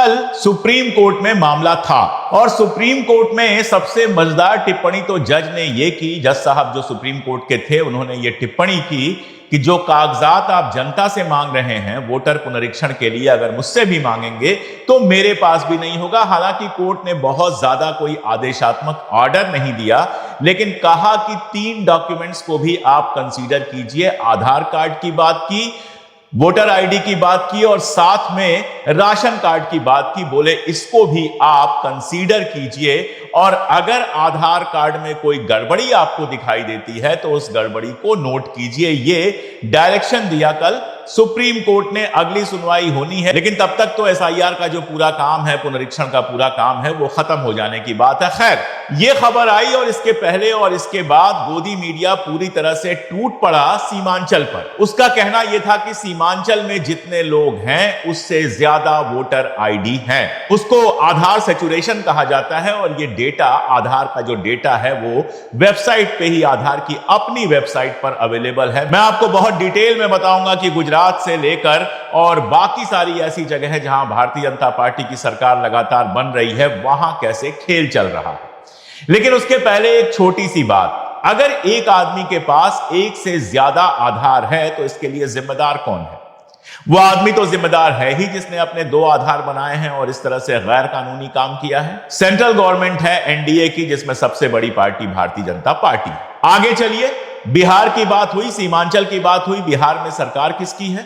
कल supreme court में मामला था और सुप्रीम कोर्ट में सबसे मजेदार टिप्पणी तो जज ने यह की, जज साहब जो सुप्रीम कोर्ट के थे उन्होंने ये टिप्पणी की कि जो कागजात आप जनता से मांग रहे हैं वोटर पुनरीक्षण के लिए, अगर मुझसे भी मांगेंगे तो मेरे पास भी नहीं होगा। हालांकि कोर्ट ने बहुत ज्यादा कोई आदेशात्मक ऑर्डर नहीं दिया, लेकिन कहा कि 3 डॉक्यूमेंट्स को भी आप कंसीडर कीजिए। आधार कार्ड की बात की, वोटर आईडी की बात की और साथ में राशन कार्ड की बात की। बोले इसको भी आप कंसीडर कीजिए और अगर आधार कार्ड में कोई गड़बड़ी आपको दिखाई देती है तो उस गड़बड़ी को नोट कीजिए। ये डायरेक्शन दिया कल सुप्रीम कोर्ट ने। अगली सुनवाई होनी है, लेकिन तब तक तो एसआईआर का जो पूरा काम है, पुनरीक्षण का पूरा काम है, वो खत्म हो जाने की बात है। खैर, ये खबर आई और इसके पहले और इसके बाद गोदी मीडिया पूरी तरह से टूट पड़ा सीमांचल पर। उसका कहना यह था कि सीमांचल में जितने लोग हैं उससे ज्यादा वोटर आईडी हैं। उसको आधार सैचुरेशन कहा जाता है और ये डेटा, आधार का जो डेटा है वो वेबसाइट पे ही, आधार की अपनी वेबसाइट पर अवेलेबल है। मैं आपको बहुत डिटेल में बताऊंगा कि गुजरात से लेकर और बाकी सारी ऐसी जगह है जहां भारतीय जनता पार्टी की सरकार लगातार बन रही है, वहां कैसे खेल चल रहा है। लेकिन उसके पहले एक छोटी सी बात, अगर एक आदमी के पास एक से ज्यादा आधार है तो इसके लिए जिम्मेदार कौन है? वो आदमी तो जिम्मेदार है ही जिसने अपने 2 आधार बनाए हैं और इस तरह से गैर कानूनी काम किया है। सेंट्रल गवर्नमेंट है एनडीए की, जिसमें सबसे बड़ी पार्टी भारतीय जनता पार्टी। आगे चलिए, बिहार की बात हुई, सीमांचल की बात हुई। बिहार में सरकार किसकी है?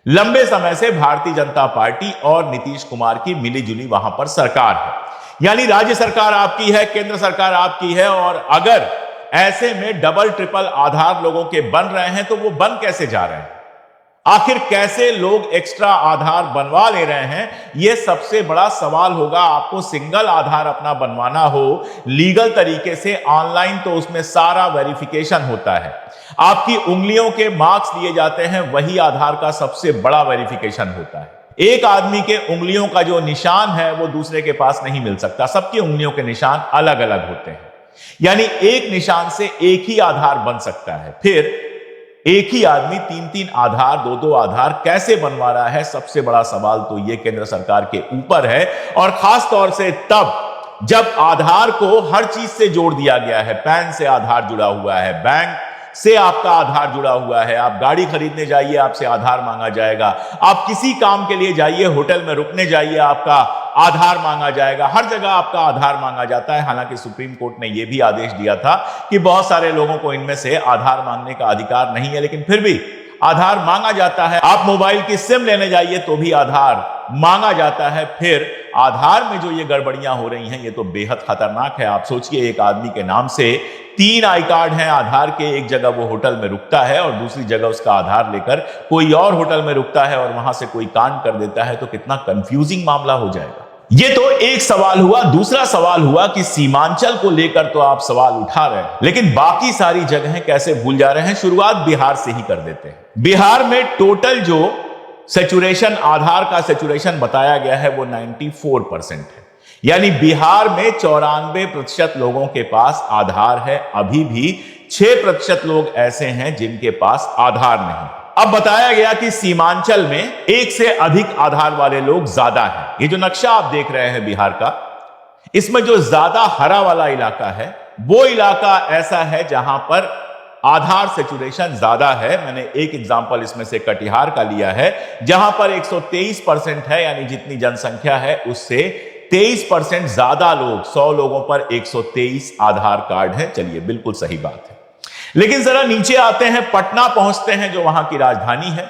लंबे समय से भारतीय जनता पार्टी और नीतीश कुमार की मिलीजुली वहां पर सरकार है। यानी राज्य सरकार आपकी है, केंद्र सरकार आपकी है। और अगर ऐसे में डबल ट्रिपल आधार लोगों के बन रहे हैं तो वो बन कैसे जा रहे हैं? आखिर कैसे लोग एक्स्ट्रा आधार बनवा ले रहे हैं? यह सबसे बड़ा सवाल होगा। आपको सिंगल आधार अपना बनवाना हो लीगल तरीके से ऑनलाइन, तो उसमें सारा वेरिफिकेशन होता है। आपकी उंगलियों के मार्क्स लिए जाते हैं, वही आधार का सबसे बड़ा वेरिफिकेशन होता है। एक आदमी के उंगलियों का जो निशान है वो दूसरे के पास नहीं मिल सकता। सबकी उंगलियों के निशान अलग अलग होते हैं, यानी एक निशान से एक ही आधार बन सकता है। फिर एक ही आदमी 3-3 आधार, 2-2 आधार कैसे बनवा रहा है? सबसे बड़ा सवाल तो यह केंद्र सरकार के ऊपर है। और खास तौर से तब जब आधार को हर चीज से जोड़ दिया गया है। पैन से आधार जुड़ा हुआ है, बैंक से आपका आधार जुड़ा हुआ है। आप गाड़ी खरीदने जाइए, आपसे आधार मांगा जाएगा। आप किसी काम के लिए जाइए, होटल में रुकने जाइए, आपका आधार मांगा जाएगा। हर जगह आपका आधार मांगा जाता है। हालांकि सुप्रीम कोर्ट ने यह भी आदेश दिया था कि बहुत सारे लोगों को इनमें से आधार मांगने का अधिकार नहीं है, लेकिन फिर भी आधार मांगा जाता है। आप मोबाइल की सिम लेने जाइए तो भी आधार मांगा जाता है। फिर आधार में जो ये गड़बड़ियां हो रही हैं, ये तो बेहद खतरनाक है। आप सोचिए, एक आदमी के नाम से 3 आई कार्ड हैं आधार के। एक जगह वो होटल में रुकता है और दूसरी जगह उसका आधार लेकर कोई और होटल में रुकता है और वहां से कोई कांड कर देता है, तो कितना कंफ्यूजिंग मामला हो जाएगा। ये तो एक सवाल हुआ। दूसरा सवाल हुआ कि सीमांचल को लेकर तो आप सवाल उठा रहे हैं, लेकिन बाकी सारी जगहें कैसे भूल जा रहे हैं? शुरुआत बिहार से ही कर देते हैं। बिहार में टोटल जो सैचुरेशन, आधार का सैचुरेशन बताया गया है वो 94% है। यानी बिहार में 94% लोगों के पास आधार है। अभी भी 6% लोग ऐसे हैं जिनके पास आधार नहीं। अब बताया गया कि सीमांचल में 1 से अधिक आधार वाले लोग ज्यादा हैं। ये जो नक्शा आप देख रहे हैं बिहार का, इसमें जो ज्यादा हरा वाला इलाका है वो इलाका ऐसा है जहां पर आधार सैचुरेशन ज्यादा है। मैंने एक एग्जांपल इसमें से कटिहार का लिया है, जहां पर 123% है। यानी जितनी जनसंख्या है उससे 23% ज्यादा लोग, 100 लोगों पर 123 आधार कार्ड है। चलिए, बिल्कुल सही बात है। लेकिन जरा नीचे आते हैं, पटना पहुंचते हैं जो वहां की राजधानी है।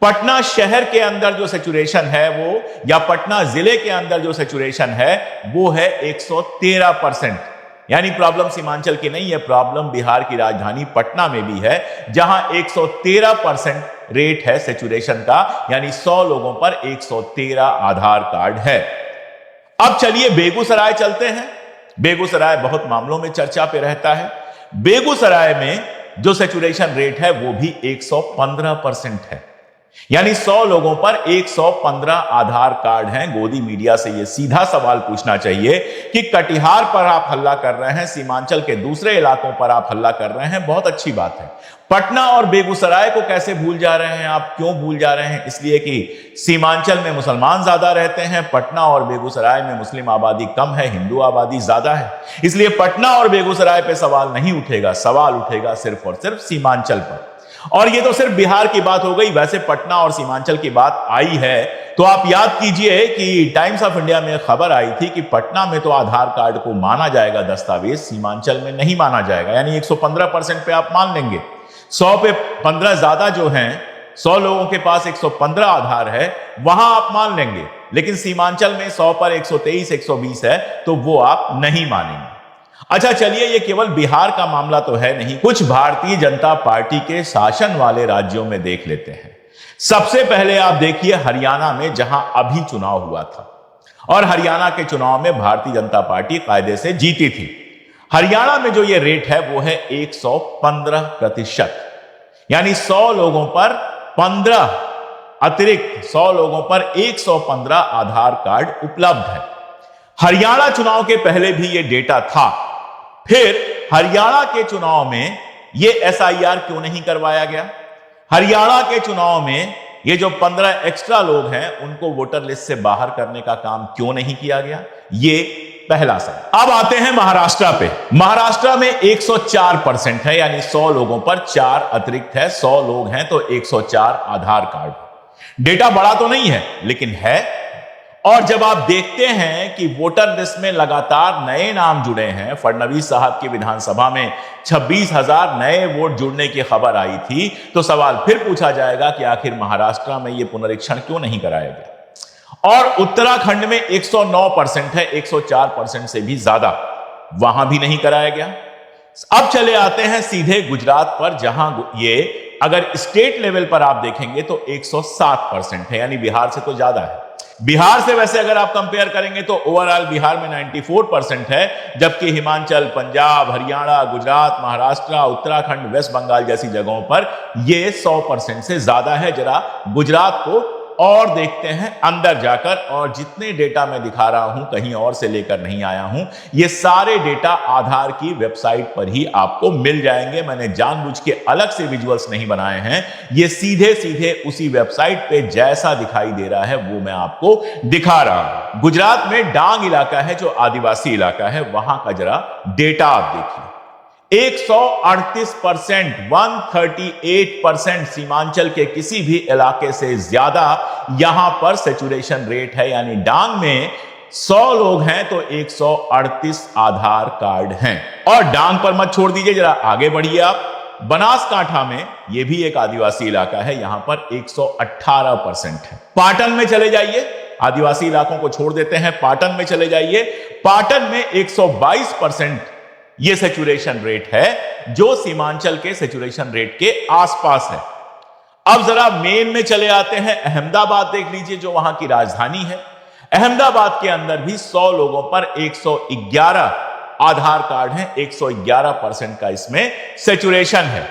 पटना शहर के अंदर जो सैचुरेशन है वो, या पटना जिले के अंदर जो सैचुरेशन है वो है 113%। यानी प्रॉब्लम सीमांचल की नहीं है, प्रॉब्लम बिहार की राजधानी पटना में भी है, जहां 113% रेट है सैचुरेशन का। यानी 100 लोगों पर 113 आधार कार्ड है। अब चलिए बेगूसराय चलते हैं। बेगूसराय बहुत मामलों में चर्चा पे रहता है। बेगूसराय में जो सैचुरेशन रेट है वो भी 115% है। यानी 100 लोगों पर 115 आधार कार्ड हैं। गोदी मीडिया से यह सीधा सवाल पूछना चाहिए कि कटिहार पर आप हल्ला कर रहे हैं, सीमांचल के दूसरे इलाकों पर आप हल्ला कर रहे हैं, बहुत अच्छी बात है। पटना और बेगूसराय को कैसे भूल जा रहे हैं आप? क्यों भूल जा रहे हैं? इसलिए कि सीमांचल में मुसलमान ज्यादा रहते हैं, पटना और बेगूसराय में मुस्लिम आबादी कम है, हिंदू आबादी ज्यादा है। इसलिए पटना और बेगूसराय पे सवाल नहीं उठेगा, सवाल उठेगा सिर्फ और सिर्फ सीमांचल पर। और ये तो सिर्फ बिहार की बात हो गई, वैसे पटना और सीमांचल की बात आई है तो आप याद कीजिए कि टाइम्स ऑफ इंडिया में खबर आई थी कि पटना में तो आधार कार्ड को माना जाएगा दस्तावेज, सीमांचल में नहीं माना जाएगा। यानी 115% पे आप मान लेंगे, 100 पे 15 ज्यादा जो हैं, 100 लोगों के पास 115 आधार है, वहां आप मान लेंगे। लेकिन सीमांचल में 100 पर 123 120 है तो वो आप नहीं मानेंगे। अच्छा चलिए, ये केवल बिहार का मामला तो है नहीं, कुछ भारतीय जनता पार्टी के शासन वाले राज्यों में देख लेते हैं। सबसे पहले आप देखिए हरियाणा में, जहां अभी चुनाव हुआ था और हरियाणा के चुनाव में भारतीय जनता पार्टी कायदे से जीती थी। हरियाणा में जो ये रेट है वो है 115%, यानी 100 लोगों पर 15 अतिरिक्त 100 लोगों पर 115 आधार कार्ड उपलब्ध है। हरियाणा चुनाव के पहले भी ये डेटा था। फिर हरियाणा के चुनाव में ये एसआईआर क्यों नहीं करवाया गया? हरियाणा के चुनाव में ये जो 15 एक्स्ट्रा लोग हैं उनको वोटर लिस्ट से बाहर करने का काम क्यों नहीं किया गया? ये पहला सवाल। अब आते हैं महाराष्ट्र पे। महाराष्ट्र में 104% है, यानी 100 लोगों पर 4 अतिरिक्त है। 100 लोग हैं तो 104 आधार कार्ड। डेटा बड़ा तो नहीं है लेकिन है। और जब आप देखते हैं कि वोटर लिस्ट में लगातार नए नाम जुड़े हैं, फडणवीस साहब की विधानसभा में 26,000 नए वोट जुड़ने की खबर आई थी, तो सवाल फिर पूछा जाएगा कि आखिर महाराष्ट्र में यह पुनरीक्षण क्यों नहीं कराया गया? और उत्तराखंड में 109% है, 104% से भी ज्यादा, वहां भी नहीं कराया गया। अब चले आते हैं सीधे गुजरात पर, जहां ये अगर स्टेट लेवल पर आप देखेंगे तो 107% है, यानी बिहार से तो ज्यादा है। बिहार से वैसे अगर आप कंपेयर करेंगे तो ओवरऑल बिहार में 94% है, जबकि हिमाचल, पंजाब, हरियाणा, गुजरात, महाराष्ट्र, उत्तराखंड, वेस्ट बंगाल जैसी जगहों पर यह 100% से ज्यादा है। जरा गुजरात को और देखते हैं अंदर जाकर, और जितने डेटा मैं दिखा रहा हूं कहीं और से लेकर नहीं आया हूं, ये सारे डेटा आधार की वेबसाइट पर ही आपको मिल जाएंगे। मैंने जानबूझ के अलग से विजुअल्स नहीं बनाए हैं, ये सीधे सीधे उसी वेबसाइट पे जैसा दिखाई दे रहा है वो मैं आपको दिखा रहा हूं। गुजरात में डांग इलाका है जो आदिवासी इलाका है, वहां का जरा डेटा आप देखिए। 138%, 138% सीमांचल के किसी भी इलाके से ज्यादा यहां पर सैचुरेशन रेट है। यानी डांग में 100 लोग हैं तो 138 आधार कार्ड हैं। और डांग पर मत छोड़ दीजिए, जरा आगे बढ़िए आप। बनासकांठा में यह भी एक आदिवासी इलाका है, यहां पर 118% है। पाटन में चले जाइए, आदिवासी इलाकों को छोड़ देते हैं, पाटन में चले जाइए। पाटन में 122% ये सैचुरेशन रेट है, जो सीमांचल के सैचुरेशन रेट के आसपास है। अब जरा मेन में चले आते हैं, अहमदाबाद देख लीजिए जो वहां की राजधानी है। अहमदाबाद के अंदर भी 100 लोगों पर 111 आधार कार्ड हैं, 111% का इसमें सैचुरेशन है।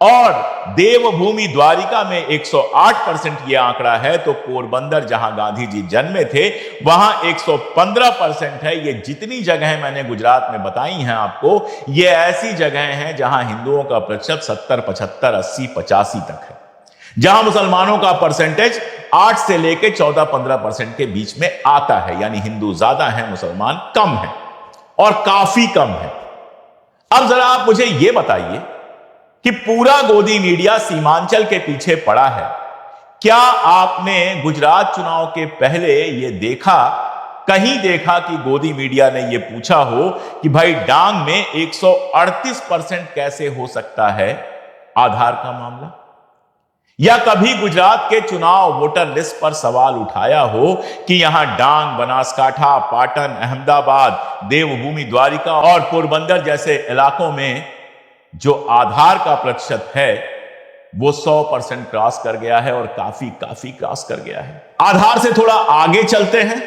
और देवभूमि द्वारिका में 108% यह आंकड़ा है, तो पोरबंदर जहां गांधी जी जन्मे थे वहां 115% है। ये जितनी जगहें मैंने गुजरात में बताई हैं आपको, ये ऐसी जगहें हैं जहां हिंदुओं का प्रतिशत 70, 75, 80, 85 तक है, जहां मुसलमानों का परसेंटेज 8 से लेकर 14-15% के बीच में आता है। यानी हिंदू ज्यादा है, मुसलमान कम है, और काफी कम है। अब जरा आप मुझे यह बताइए कि पूरा गोदी मीडिया सीमांचल के पीछे पड़ा है। क्या आपने गुजरात चुनाव के पहले यह देखा, कहीं देखा कि गोदी मीडिया ने यह पूछा हो कि भाई डांग में 138% कैसे हो सकता है आधार का मामला? या कभी गुजरात के चुनाव वोटर लिस्ट पर सवाल उठाया हो कि यहां डांग, बनासकांठा, पाटन, अहमदाबाद, देवभूमि द्वारिका और पोरबंदर जैसे इलाकों में जो आधार का प्रतिशत है वो 100% क्रॉस कर गया है, और काफी क्रॉस कर गया है। आधार से थोड़ा आगे चलते हैं।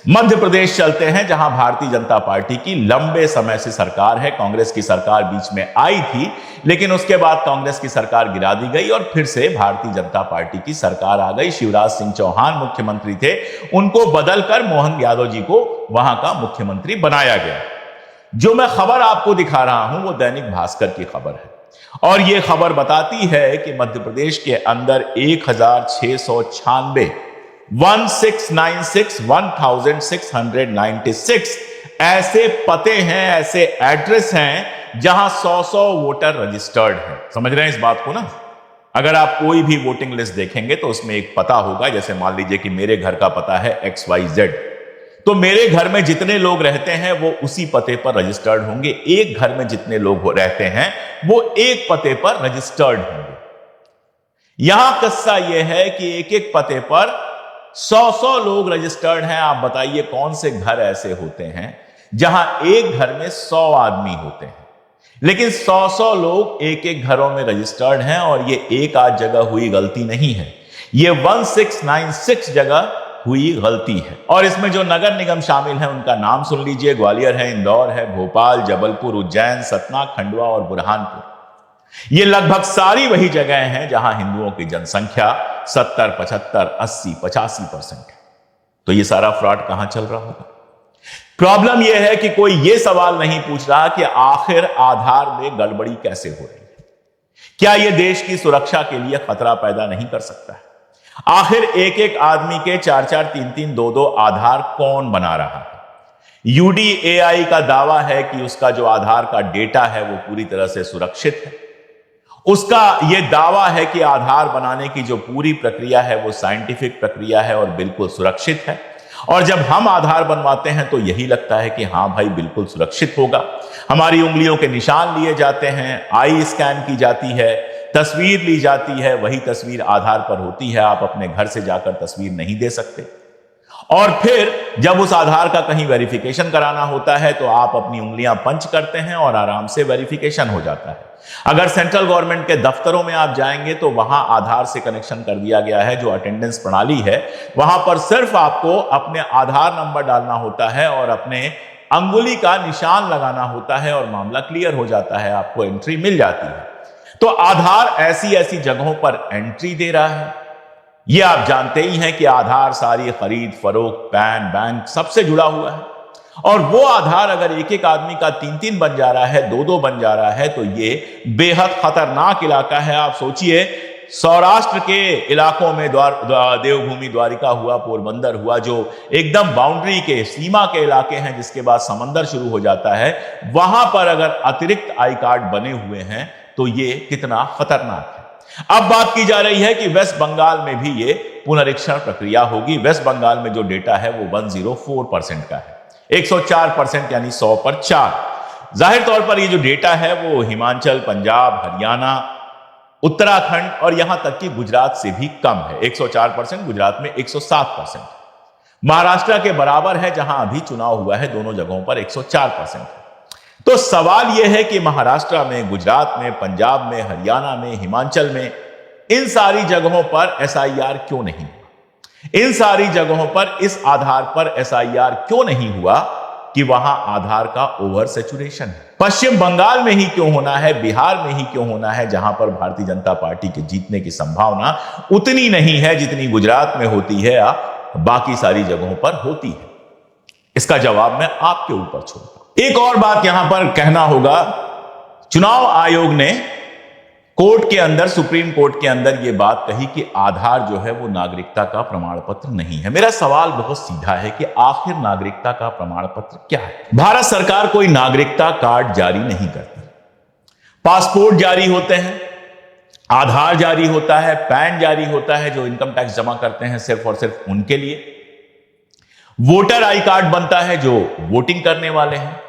मध्य प्रदेश चलते हैं, जहां भारतीय जनता पार्टी की लंबे समय से सरकार है। कांग्रेस की सरकार बीच में आई थी, लेकिन उसके बाद कांग्रेस की सरकार गिरा दी गई और फिर से भारतीय जनता पार्टी की सरकार आ गई। शिवराज सिंह चौहान मुख्यमंत्री थे, उनको बदलकर मोहन यादव जी को वहां का मुख्यमंत्री बनाया गया। जो मैं खबर आपको दिखा रहा हूं वो दैनिक भास्कर की खबर है, और यह खबर बताती है कि मध्य प्रदेश के अंदर 1696 ऐसे पते हैं, ऐसे एड्रेस हैं जहां 100 वोटर रजिस्टर्ड हैं। समझ रहे हैं इस बात को ना? अगर आप कोई भी वोटिंग लिस्ट देखेंगे तो उसमें एक पता होगा। जैसे मान लीजिए कि मेरे घर का पता है XYZ, तो मेरे घर में जितने लोग रहते हैं वो उसी पते पर रजिस्टर्ड होंगे। एक घर में जितने लोग रहते हैं वो एक पते पर रजिस्टर्ड होंगे। यहां किस्सा यह है कि एक एक पते पर 100 लोग रजिस्टर्ड हैं। आप बताइए कौन से घर ऐसे होते हैं जहां एक घर में 100 आदमी होते हैं, लेकिन 100 लोग एक एक घरों में रजिस्टर्ड हैं। और ये एक आध जगह हुई गलती नहीं है, ये 1696 जगह हुई गलती है। और इसमें जो नगर निगम शामिल हैं उनका नाम सुन लीजिए। ग्वालियर है, इंदौर है, भोपाल, जबलपुर, उज्जैन, सतना, खंडवा और बुरहानपुर। ये लगभग सारी वही जगह हैं जहां हिंदुओं की जनसंख्या 70, 75, 80, 85% है। तो ये सारा फ्रॉड कहां चल रहा होगा? प्रॉब्लम यह है कि कोई यह सवाल नहीं पूछ रहा कि आखिर आधार में गड़बड़ी कैसे हो रही है। क्या यह देश की सुरक्षा के लिए खतरा पैदा नहीं कर सकता है? आखिर एक एक आदमी के 4-4, 3-3, 2-2 आधार कौन बना रहा है? UDAI का दावा है कि उसका जो आधार का डेटा है वो पूरी तरह से सुरक्षित है। उसका यह दावा है कि आधार बनाने की जो पूरी प्रक्रिया है वो साइंटिफिक प्रक्रिया है और बिल्कुल सुरक्षित है। और जब हम आधार बनवाते हैं तो यही लगता है कि हां भाई बिल्कुल सुरक्षित होगा। हमारी उंगलियों के निशान लिए जाते हैं, आई स्कैन की जाती है, तस्वीर ली जाती है, वही तस्वीर आधार पर होती है। आप अपने घर से जाकर तस्वीर नहीं दे सकते। और फिर जब उस आधार का कहीं वेरिफिकेशन कराना होता है तो आप अपनी उंगलियां पंच करते हैं और आराम से वेरिफिकेशन हो जाता है। अगर सेंट्रल गवर्नमेंट के दफ्तरों में आप जाएंगे तो वहां आधार से कनेक्शन कर दिया गया है। जो अटेंडेंस प्रणाली है वहां पर सिर्फ आपको अपने आधार नंबर डालना होता है और अपने अंगुली का निशान लगाना होता है और मामला क्लियर हो जाता है, आपको एंट्री मिल जाती है। तो आधार ऐसी ऐसी जगहों पर एंट्री दे रहा है। यह आप जानते ही हैं कि आधार सारी खरीद फरोख्त, पैन, बैंक सबसे जुड़ा हुआ है। और वो आधार अगर एक एक आदमी का 3-3 बन जा रहा है, 2-2 बन जा रहा है, तो ये बेहद खतरनाक इलाका है। आप सोचिए, सौराष्ट्र के इलाकों में देवभूमि द्वारिका हुआ, पोरबंदर हुआ, जो एकदम बाउंड्री के, सीमा के इलाके हैं, जिसके बाद समंदर शुरू हो जाता है, वहां पर अगर अतिरिक्त आई कार्ड बने हुए हैं तो ये कितना खतरनाक है। अब बात की जा रही है कि वेस्ट बंगाल में भी ये पुनरीक्षण प्रक्रिया होगी। वेस्ट बंगाल में जो डेटा है वो 104% का है, 104% यानी 100 पर 4। जाहिर तौर पर ये जो डेटा है वो हिमाचल, पंजाब, हरियाणा, उत्तराखंड और यहां तक कि गुजरात से भी कम है। 104%, गुजरात में 107%, महाराष्ट्र के बराबर है जहां अभी चुनाव हुआ है, दोनों जगहों पर 104% है। तो सवाल यह है कि महाराष्ट्र में, गुजरात में, पंजाब में, हरियाणा में, हिमाचल में, इन सारी जगहों पर SIR क्यों नहीं हुआ? इन सारी जगहों पर इस आधार पर SIR क्यों नहीं हुआ कि वहां आधार का ओवर सैचुरेशन है? पश्चिम बंगाल में ही क्यों होना है, बिहार में ही क्यों होना है, जहां पर भारतीय जनता पार्टी के जीतने की संभावना उतनी नहीं है जितनी गुजरात में होती है या बाकी सारी जगहों पर होती है? इसका जवाब मैं आपके ऊपर छोड़ता हूं। एक और बात यहां पर कहना होगा, चुनाव आयोग ने कोर्ट के अंदर, सुप्रीम कोर्ट के अंदर यह बात कही कि आधार जो है वो नागरिकता का प्रमाण पत्र नहीं है। मेरा सवाल बहुत सीधा है कि आखिर नागरिकता का प्रमाण पत्र क्या है? भारत सरकार कोई नागरिकता कार्ड जारी नहीं करती। पासपोर्ट जारी होते हैं, आधार जारी होता है, पैन जारी होता है, जो इनकम टैक्स जमा करते हैं सिर्फ और सिर्फ उनके लिए। वोटर आई कार्ड बनता है जो वोटिंग करने वाले हैं,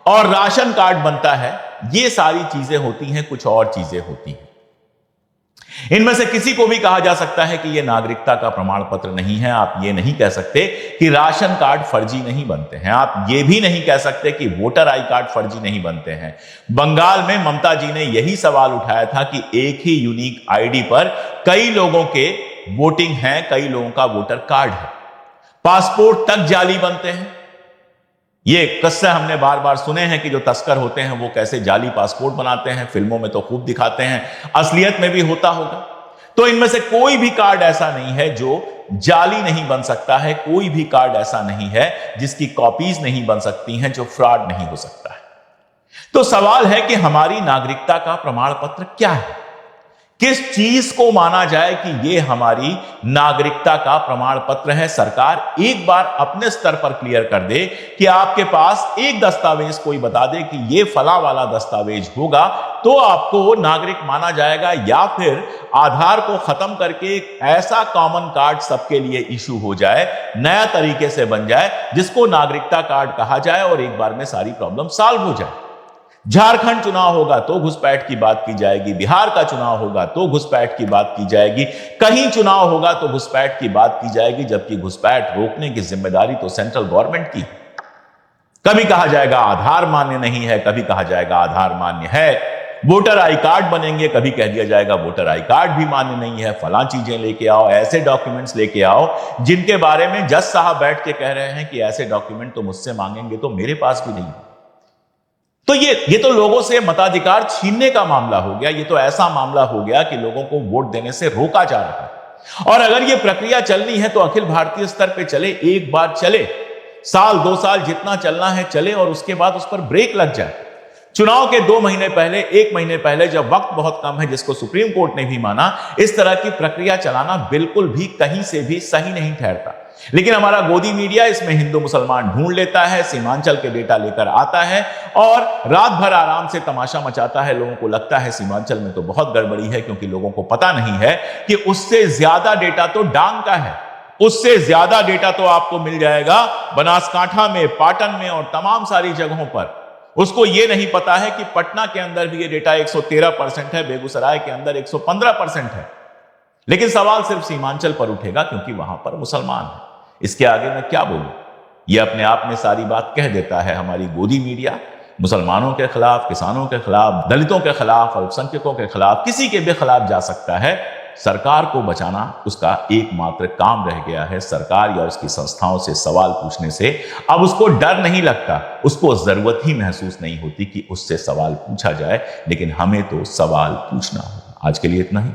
और राशन कार्ड बनता है। ये सारी चीजें होती हैं, कुछ और चीजें होती हैं। इनमें से किसी को भी कहा जा सकता है कि यह नागरिकता का प्रमाण पत्र नहीं है। आप ये नहीं कह सकते कि राशन कार्ड फर्जी नहीं बनते हैं। आप ये भी नहीं कह सकते कि वोटर आई कार्ड फर्जी नहीं बनते हैं। बंगाल में ममता जी ने यही सवाल उठाया था कि एक ही यूनिक आईडी पर कई लोगों के वोटिंग है, कई लोगों का वोटर कार्ड है। पासपोर्ट तक जाली बनते हैं। ये किस्से हमने बार बार सुने हैं कि जो तस्कर होते हैं वो कैसे जाली पासपोर्ट बनाते हैं, फिल्मों में तो खूब दिखाते हैं, असलियत में भी होता होगा। तो इनमें से कोई भी कार्ड ऐसा नहीं है जो जाली नहीं बन सकता है, कोई भी कार्ड ऐसा नहीं है जिसकी कॉपीज नहीं बन सकती हैं, जो फ्रॉड नहीं हो सकता है। तो सवाल है कि हमारी नागरिकता का प्रमाण पत्र क्या है, किस चीज को माना जाए कि यह हमारी नागरिकता का प्रमाण पत्र है। सरकार एक बार अपने स्तर पर क्लियर कर दे कि आपके पास एक दस्तावेज कोई बता दे कि यह फला वाला दस्तावेज होगा तो आपको नागरिक माना जाएगा, या फिर आधार को खत्म करके एक ऐसा कॉमन कार्ड सबके लिए इशू हो जाए, नया तरीके से बन जाए, जिसको नागरिकता कार्ड कहा जाए और एक बार में सारी प्रॉब्लम सॉल्व हो जाए। झारखंड चुनाव होगा तो घुसपैठ की बात की जाएगी, बिहार का चुनाव होगा तो घुसपैठ की बात की जाएगी, कहीं चुनाव होगा तो घुसपैठ की बात की जाएगी, जबकि घुसपैठ रोकने की जिम्मेदारी तो सेंट्रल गवर्नमेंट की। कभी कहा जाएगा आधार मान्य नहीं है, कभी कहा जाएगा आधार मान्य है, वोटर आई कार्ड बनेंगे, कभी कह दिया जाएगा वोटर आई कार्ड भी मान्य नहीं है, फलां चीजें लेके आओ, ऐसे डॉक्यूमेंट्स लेके आओ जिनके बारे में जज साहब बैठ के कह रहे हैं कि ऐसे डॉक्यूमेंट तो मुझसे मांगेंगे तो मेरे पास भी नहीं। तो ये तो लोगों से मताधिकार छीनने का मामला हो गया, ये तो ऐसा मामला हो गया कि लोगों को वोट देने से रोका जा रहा है। और अगर ये प्रक्रिया चलनी है तो अखिल भारतीय स्तर पे चले, एक बार चले, साल 2 साल जितना चलना है चले, और उसके बाद उस पर ब्रेक लग जाए। चुनाव के 2 महीने पहले, 1 महीने पहले, जब वक्त बहुत कम है, जिसको सुप्रीम कोर्ट ने भी माना, इस तरह की प्रक्रिया चलाना बिल्कुल भी कहीं से भी सही नहीं ठहरता। लेकिन हमारा गोदी मीडिया इसमें हिंदू मुसलमान ढूंढ लेता है, सीमांचल के डेटा लेकर आता है और रात भर आराम से तमाशा मचाता है। लोगों को लगता है सीमांचल में तो बहुत गड़बड़ी है, क्योंकि लोगों को पता नहीं है कि उससे ज्यादा डेटा तो डांग का है, उससे ज्यादा डेटा तो आपको मिल जाएगा बनासकांठा में, पाटन में और तमाम सारी जगहों पर। उसको यह नहीं पता है कि पटना के अंदर भी ये डेटा 113% है, बेगूसराय के अंदर 115% है। लेकिन सवाल सिर्फ सीमांचल पर उठेगा क्योंकि वहां पर मुसलमान है। इसके आगे मैं क्या बोलूं, यह अपने आप में सारी बात कह देता है। हमारी गोदी मीडिया मुसलमानों के खिलाफ, किसानों के खिलाफ, दलितों के खिलाफ, अल्पसंख्यकों के खिलाफ, किसी के भी खिलाफ जा सकता है। सरकार को बचाना उसका एकमात्र काम रह गया है। सरकार या उसकी संस्थाओं से सवाल पूछने से अब उसको डर नहीं लगता, उसको जरूरत ही महसूस नहीं होती कि उससे सवाल पूछा जाए, लेकिन हमें तो सवाल पूछना होगा। आज के लिए इतना ही।